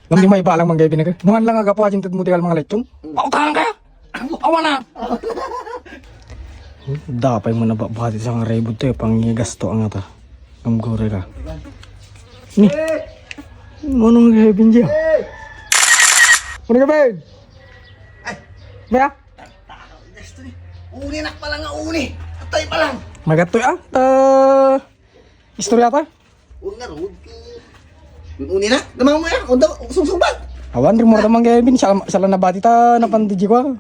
Lam di may balang manggay pinag. Nuhan lang aga po ajin tud mutikal mga lechon. Pautahan kaya. Awan na. Dapay mo na babati sa nga rebod to pangigasto ang ata. Gamgore ka. Ni. Manong heaven dia. Ano ka ba? Ay. Baya? Uni nak pa lang nga uni. Atay pa lang. Magatoy istorya ta? Uni nga road. Uni na. Namang mo yan. Unda, sumsubat. Awan rin mo naman Kevin. Sala na bati ta napandiji ko.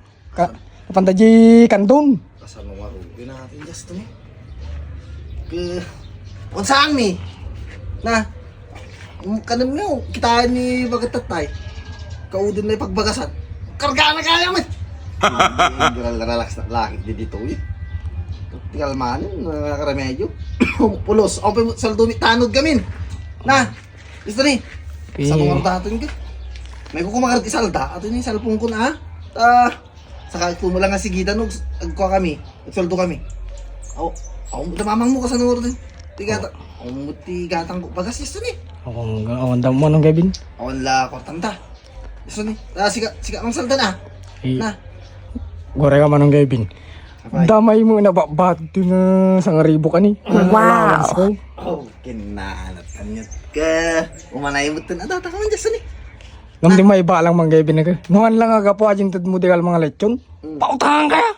Napandiji kandun. Kasama nga road. Yun natin just to me. Unsaan mi? Na. Kanam nyo. Kitaan ni Bagatatay. Kaudin na ipagbagasan. Karga na kaya mo. Hindi relax na laki dito eh. Tinggal man, nakakaremedyo. Pulos, ako pa saldo tanod gamin. Na, gusto ni. Sa mga taton ka. May kukumakarat isalda, ato ni salpong ko na ha. Saka kung lang nga sigitan, agkuha kami, agsaldo kami. Ako damamang mo ka sa nuro din. Tigata, ako gatang ko. Bagas, gusto ni. Awan daw mo nung Kevin. Awan la ko tanta. Gusto ni. Siga mang salda na. Na. Gore ka man nung Kevin. Damay mo na babati nga sa nga ribo ka ni. Wow! Oh, kinalat kanyat ka. Umanay mo ito na data ka man dyan ni. Lam di may balang manggay pinag. Nuhan lang aga po ajin tud mutikal mga lechon. Pautahan kaya.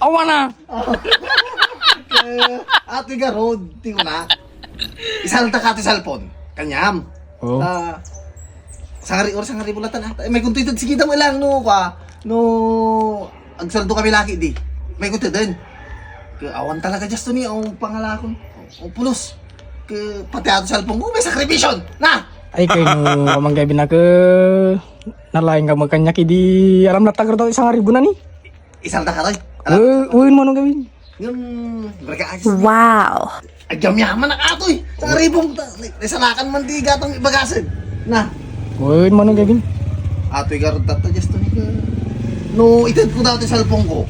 Awan na. Ate ka road, tingo na. Isalta ka ati salpon. Kanyam. Oh. Sa ngari bulatan ha. May kuntitod sigita mo lang no ka. No, agsaldo kami laki di. May kuntitod din. Awan talaga just to ni ang pangalakon. Ang pulos. Pati ato salpon ko may sakripisyon. Na. Ay kayo no manggay pinag nalaing ka magkanyak di alam na tagar daw isang ribo na ni. Isalta ka rin. Uwin mo nung Kevin. Yung mereka ayos. Wow! Agyam yaman na katoy. Sa ribong isalakan man di gatong ibagasin. Na. Uwin mo nung Kevin. Atoy karot tato just to ni ka. No, itid ko daw ti salpong ko.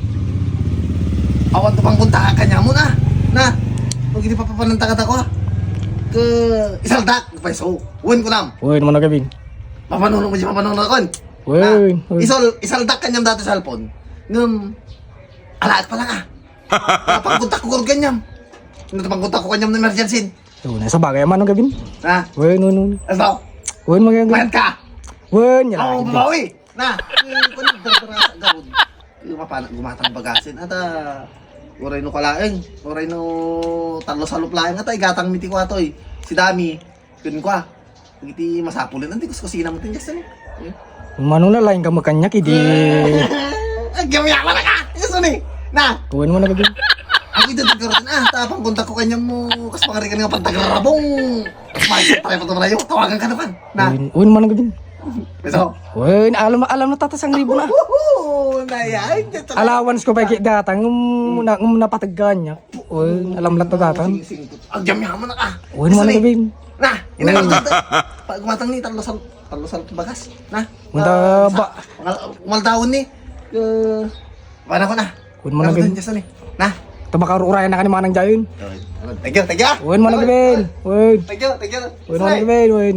Awan to pang kunta ka kanya mo na. Na. Huwag hindi papapananta ka ako ha. Isaldak. Paiso. Uwin ko nam. Uwin mo nung Kevin. Papanuno mo di papanuno na kon. Uwin. Isaldak kanyam dati sa salpon. Alaat pa lang ah. Pagpunta ko kung ganyam. Pagpunta ko kanyam na emergency. Nasa bagay man nung Kevin. Na. Uwin. Ano? Uwin mo Kevin. Mayat ka. Uwin. Ako babawi. Na. Dara sa gawod. Gumatang bagasin. At uray no kalaeng. Uray no talo sa luplaeng. At igatang miti ko atoy. Si Dami. Kun ko ah. Iti masapulin. Nanti kusina mo tinjas ni. Mano na lain ka magkanyak di. Gawyaman na ka. Gusto ni. Na. Uwin mo na Kevin. Ako ito nagkaroon tapang kontak ko kanya mo kas pangarikan nga pantagrarabong. May tayo pa tumalayo, tawagan ka naman. Na. Uwin mo na Kevin. Beso. Uwin, alam na tatasang ribo na. Nayay. Allowance ko pa datang napataggan niya. Uwin, alam lang to datang. Agyam yaman na ka. Uwin mo na Kevin. Na. Inakalta. Pag gumatang ni talusal bagas. Na. Munda ba? Umaldawon ni. Paano ko na? Uwin mo na Kevin. Na. Tabakaruurayan na ka ni Manang Jayon. Thank you. Uwin mo na Kevin. Uwin. Thank you. Uwin mo na Kevin. Uwin.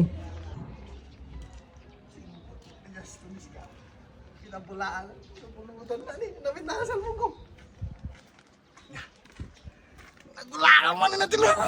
Pinabulaan. Pulutan na ni. Napit na sa mo ko. Nagulaan mo na natin lang.